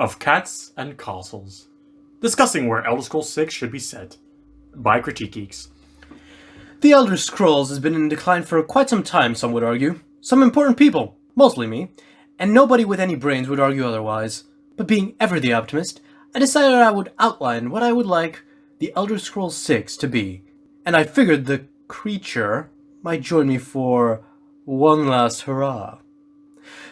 of Cats and Castles, discussing where Elder Scrolls 6 should be set, by Critique Geeks. The Elder Scrolls has been in decline for quite some time, some would argue. Some important people, mostly me, and nobody with any brains would argue otherwise. But being ever the optimist, I decided I would outline what I would like the Elder Scrolls 6 to be, and I figured the creature might join me for one last hurrah.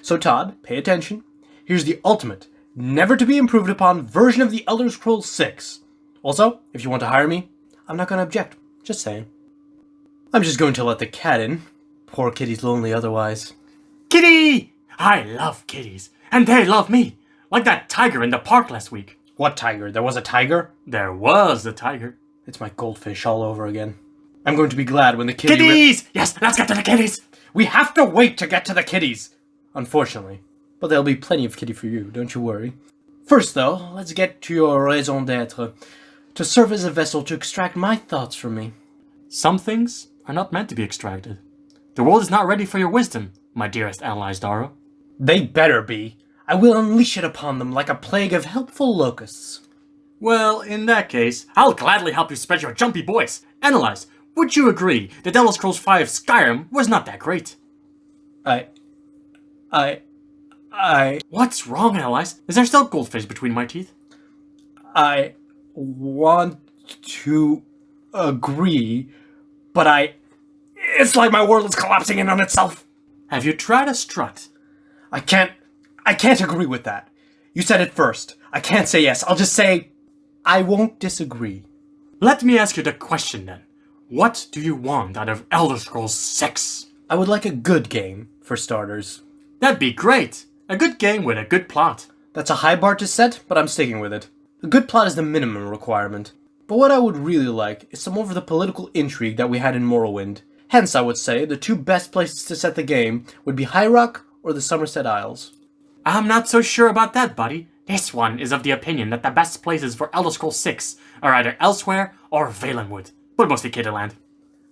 So Todd, pay attention. Here's the ultimate, never to be improved upon version of the Elder Scrolls 6. Also, if you want to hire me, I'm not going to object. Just saying. I'm just going to let the cat in. Poor kitty's lonely otherwise. Kitty! I love kitties, and they love me, like that tiger in the park last week. What tiger? There was a tiger? There was a tiger. It's my goldfish all over again. I'm going to be glad when the kitty... Kitties! Yes, let's get to the kitties! We have to wait to get to the kitties! Unfortunately. But there'll be plenty of kitty for you, don't you worry. First, though, let's get to your raison d'etre. To serve as a vessel to extract my thoughts from me. Some things are not meant to be extracted. The world is not ready for your wisdom, my dearest Analyzed Daro. They better be. I will unleash it upon them like a plague of helpful locusts. Well, in that case, I'll gladly help you spread your jumpy voice. Analyze, would you agree that Elder Scrolls V Skyrim was not that great? What's wrong, Analyze? Is there still goldfish between my teeth? I want to agree, but it's like my world is collapsing in on itself. Have you tried a strut? I can't agree with that. You said it first. I can't say yes. I'll just say, I won't disagree. Let me ask you the question then. What do you want out of Elder Scrolls 6? I would like a good game, for starters. That'd be great. A good game with a good plot. That's a high bar to set, but I'm sticking with it. A good plot is the minimum requirement. But what I would really like is some more of the political intrigue that we had in Morrowind. Hence, I would say the two best places to set the game would be High Rock or the Summerset Isles. I'm not so sure about that, buddy. This one is of the opinion that the best places for Elder Scrolls 6 are either Elsweyr or Valenwood, but mostly Kitterland.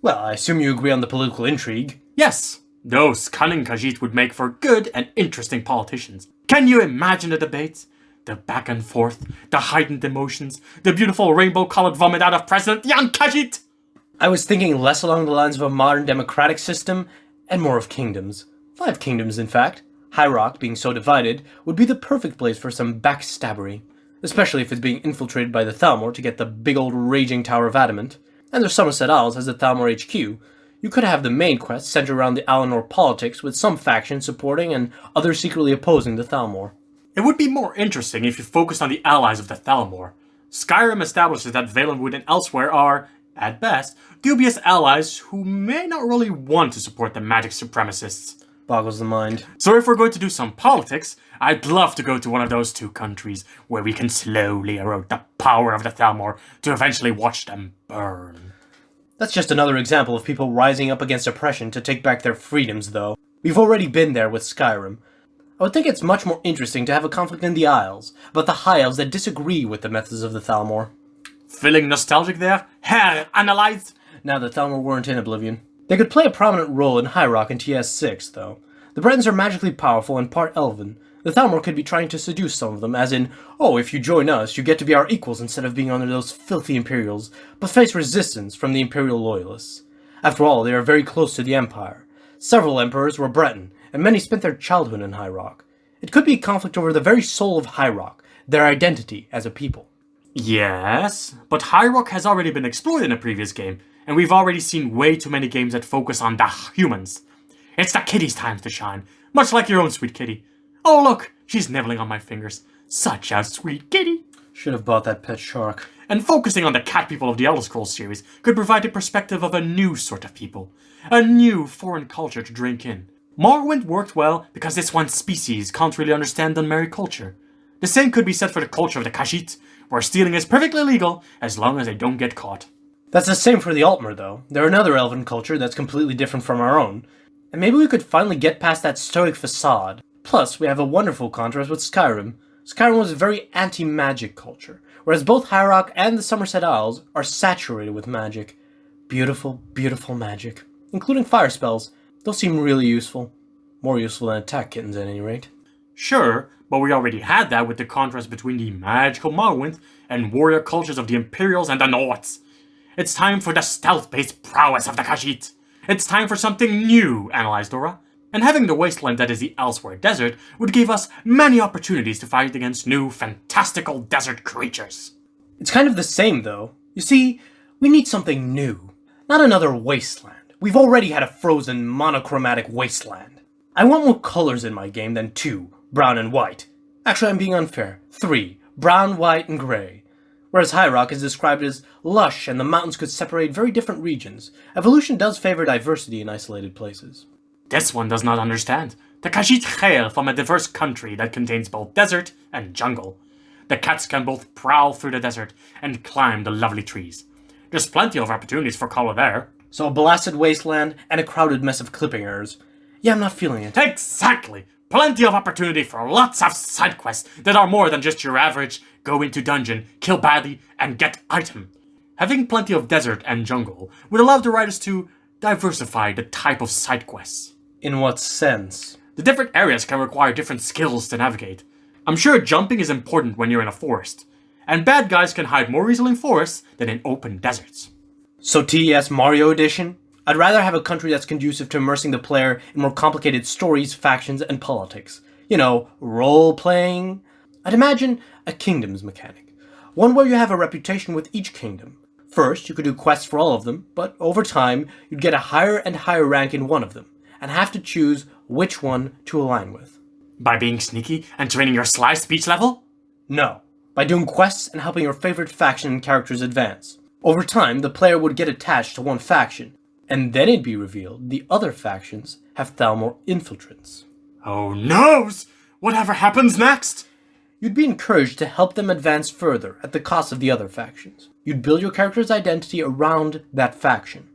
Well, I assume you agree on the political intrigue. Yes, those cunning Khajiit would make for good and interesting politicians. Can you imagine the debates? The back and forth, the heightened emotions, the beautiful rainbow-colored vomit out of President Jan Khajiit! I was thinking less along the lines of a modern democratic system, and more of kingdoms. 5 kingdoms, in fact. High Rock, being so divided, would be the perfect place for some backstabbery, especially if it's being infiltrated by the Thalmor to get the big old raging Tower of Adamant. And the Summerset Isles has the Thalmor HQ. You could have the main quest centered around the Alinor politics, with some factions supporting and others secretly opposing the Thalmor. It would be more interesting if you focused on the allies of the Thalmor. Skyrim establishes that Valenwood and Elsweyr are, at best, dubious allies who may not really want to support the magic supremacists. Boggles the mind. So if we're going to do some politics, I'd love to go to one of those two countries where we can slowly erode the power of the Thalmor to eventually watch them burn. That's just another example of people rising up against oppression to take back their freedoms, though. We've already been there with Skyrim. I would think it's much more interesting to have a conflict in the Isles, about the High Elves that disagree with the methods of the Thalmor. Feeling nostalgic there? Herr Analyze! Now the Thalmor weren't in Oblivion. They could play a prominent role in High Rock and TS6, though. The Bretons are magically powerful and part elven. The Thalmor could be trying to seduce some of them, as in, oh, if you join us, you get to be our equals instead of being under those filthy Imperials, but face resistance from the Imperial loyalists. After all, they are very close to the Empire. Several emperors were Breton, and many spent their childhood in High Rock. It could be a conflict over the very soul of High Rock, their identity as a people. Yes, but High Rock has already been explored in a previous game, and we've already seen way too many games that focus on the humans. It's the kitty's time to shine, much like your own sweet kitty. Oh look, she's nibbling on my fingers. Such a sweet kitty. Should have bought that pet shark. And focusing on the cat people of the Elder Scrolls series could provide a perspective of a new sort of people. A new foreign culture to drink in. Morrowind worked well because this one species can't really understand unmarried culture. The same could be said for the culture of the Khajiit, where stealing is perfectly legal as long as they don't get caught. That's the same for the Altmer, though. They're another elven culture that's completely different from our own. And maybe we could finally get past that stoic facade. Plus, we have a wonderful contrast with Skyrim. Skyrim was a very anti-magic culture, whereas both High Rock and the Summerset Isles are saturated with magic. Beautiful, beautiful magic. Including fire spells. Those seem really useful. More useful than attack kittens at any rate. Sure, but we already had that with the contrast between the magical Morrowind and warrior cultures of the Imperials and the Nords. It's time for the stealth-based prowess of the Khajiit. It's time for something new, analyzed Dora. And having the wasteland that is the Elsweyr desert would give us many opportunities to fight against new, fantastical desert creatures. It's kind of the same, though. You see, we need something new. Not another wasteland. We've already had a frozen, monochromatic wasteland. I want more colors in my game than 2, brown and white. Actually, I'm being unfair. 3, brown, white, and gray. Whereas High Rock is described as lush and the mountains could separate very different regions, evolution does favor diversity in isolated places. This one does not understand. The Khajiit hail from a diverse country that contains both desert and jungle. The cats can both prowl through the desert and climb the lovely trees. There's plenty of opportunities for color there. So a blasted wasteland and a crowded mess of clipping errors. Yeah, I'm not feeling it. Exactly! Plenty of opportunity for lots of side quests that are more than just your average go into dungeon, kill badly, and get item. Having plenty of desert and jungle would allow the writers to diversify the type of side quests. In what sense? The different areas can require different skills to navigate. I'm sure jumping is important when you're in a forest, and bad guys can hide more easily in forests than in open deserts. So TES Mario Edition? I'd rather have a country that's conducive to immersing the player in more complicated stories, factions, and politics. You know, role-playing. I'd imagine a kingdoms mechanic. One where you have a reputation with each kingdom. First, you could do quests for all of them, but over time, you'd get a higher and higher rank in one of them, and have to choose which one to align with. By being sneaky and training your sly speech level? No, by doing quests and helping your favorite faction and characters advance. Over time, the player would get attached to one faction, and then it'd be revealed the other factions have Thalmor infiltrants. Oh noes! Whatever happens next? You'd be encouraged to help them advance further at the cost of the other factions. You'd build your character's identity around that faction.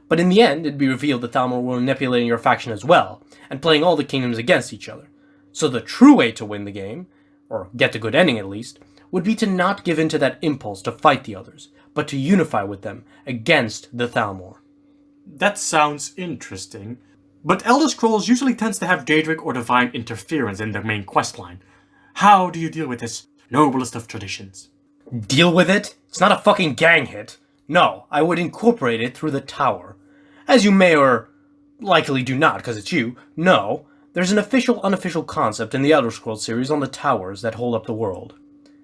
But in the end, it'd be revealed that Thalmor were manipulating your faction as well, and playing all the kingdoms against each other. So the true way to win the game, or get the good ending at least, would be to not give in to that impulse to fight the others, but to unify with them against the Thalmor. That sounds interesting, but Elder Scrolls usually tends to have Daedric or Divine interference in their main questline. How do you deal with this noblest of traditions? Deal with it? It's not a fucking gang hit. No, I would incorporate it through the tower. As you may or likely do not, because it's you, know, there's an official-unofficial concept in the Elder Scrolls series on the towers that hold up the world.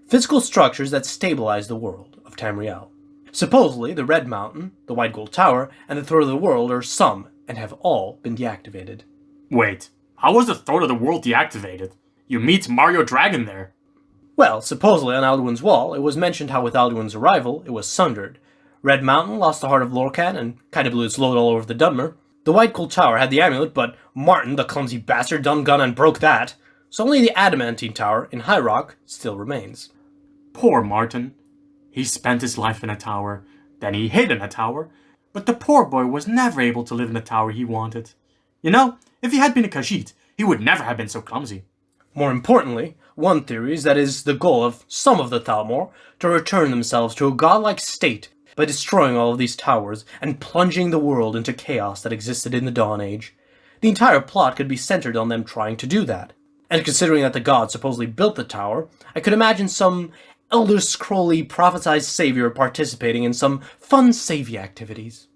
Physical structures that stabilize the world of Tamriel. Supposedly, the Red Mountain, the White Gold Tower, and the Throat of the World are some, and have all been deactivated. Wait, how was the Throat of the World deactivated? You meet Mario Dragon there. Well, supposedly on Alduin's Wall, it was mentioned how with Alduin's arrival, it was sundered. Red Mountain lost the heart of Lorcan and kind of blew its load all over the Dunmer. The White Gold Tower had the amulet, but Martin, the clumsy bastard, done gone and broke that. So only the Adamantine Tower in High Rock still remains. Poor Martin. He spent his life in a tower, then he hid in a tower, but the poor boy was never able to live in the tower he wanted. You know, if he had been a Khajiit, he would never have been so clumsy. More importantly, one theory is that it is the goal of some of the Thalmor to return themselves to a godlike state by destroying all of these towers and plunging the world into chaos that existed in the Dawn Age. The entire plot could be centered on them trying to do that. And considering that the gods supposedly built the tower, I could imagine some Elder Scrolly prophesized savior participating in some fun savey activities.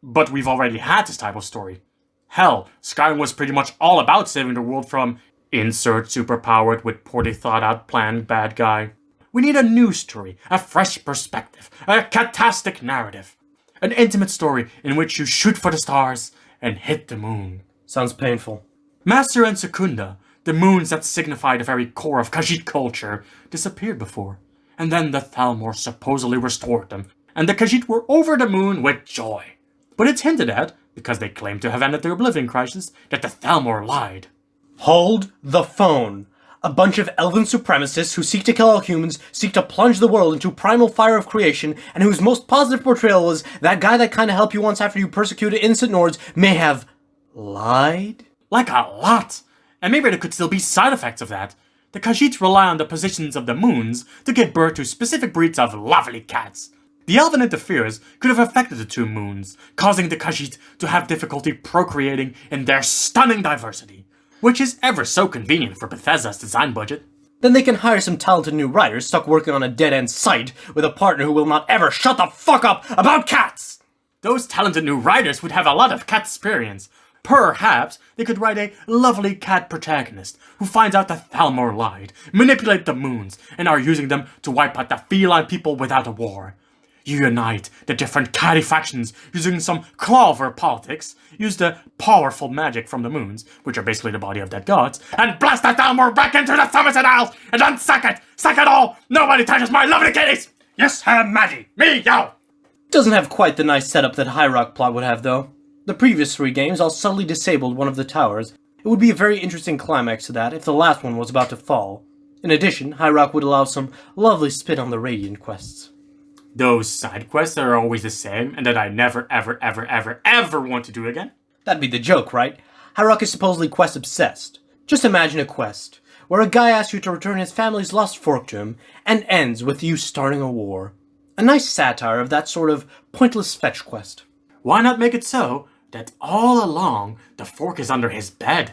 But we've already had this type of story. Hell, Skyrim was pretty much all about saving the world from insert superpowered with poorly thought out plan bad guy. We need a new story, a fresh perspective, a catastic narrative. An intimate story in which you shoot for the stars and hit the moon. Sounds painful. Master and Secunda, the moons that signify the very core of Khajiit culture, disappeared before. And then the Thalmor supposedly restored them, and the Khajiit were over the moon with joy. But it's hinted at, because they claim to have ended their Oblivion crisis, that the Thalmor lied. Hold the phone. A bunch of elven supremacists who seek to kill all humans, seek to plunge the world into primal fire of creation, and whose most positive portrayal was that guy that kinda helped you once after you persecuted innocent Nords may have lied? Like a lot! And maybe there could still be side effects of that. The Khajiit rely on the positions of the moons to give birth to specific breeds of lovely cats. The elven interference could have affected the two moons, causing the Khajiit to have difficulty procreating in their stunning diversity. Which is ever so convenient for Bethesda's design budget. Then they can hire some talented new writers stuck working on a dead-end site with a partner who will not ever shut the fuck up about cats! Those talented new writers would have a lot of cat experience. Perhaps they could write a lovely cat protagonist who finds out that Thalmor lied, manipulate the moons, and are using them to wipe out the feline people without a war. You unite the different catty factions using some clever politics, use the powerful magic from the moons, which are basically the body of dead gods, and blast that Thalmor back into the Summerset Isles, and then sack it all! Nobody touches my lovely kitties! Yes, Maddy, me, yo! Doesn't have quite the nice setup that High Rock plot would have, though. The previous 3 games all subtly disabled one of the towers. It would be a very interesting climax to that if the last one was about to fall. In addition, High Rock would allow some lovely spin on the Radiant quests. Those side quests are always the same, and that I never, ever want to do again. That'd be the joke, right? High Rock is supposedly quest-obsessed. Just imagine a quest, where a guy asks you to return his family's lost fork to him, and ends with you starting a war. A nice satire of that sort of pointless fetch quest. Why not make it so that all along the fork is under his bed?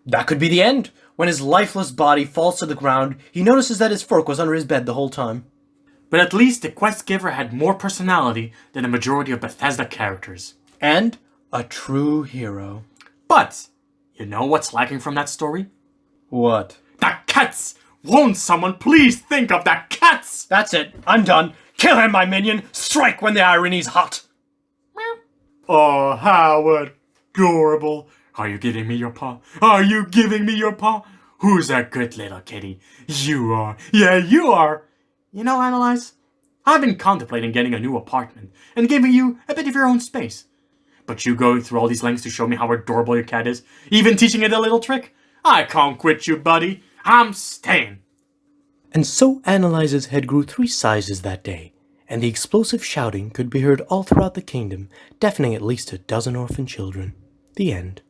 That could be the end. When his lifeless body falls to the ground, he notices that his fork was under his bed the whole time. But at least the quest giver had more personality than the majority of Bethesda characters. And a true hero. But, you know what's lacking from that story? What? The cats! Won't someone please think of the cats? That's it. I'm done. Kill him, my minion! Strike when the irony's hot! Oh, how adorable. Are you giving me your paw? Are you giving me your paw? Who's a good little kitty? You are. Yeah, you are. You know, Analyze, I've been contemplating getting a new apartment and giving you a bit of your own space. But you going through all these lengths to show me how adorable your cat is, even teaching it a little trick? I can't quit you, buddy. I'm staying. And so Analyze's head grew 3 sizes that day, and the explosive shouting could be heard all throughout the kingdom, deafening at least a dozen orphan children. The end.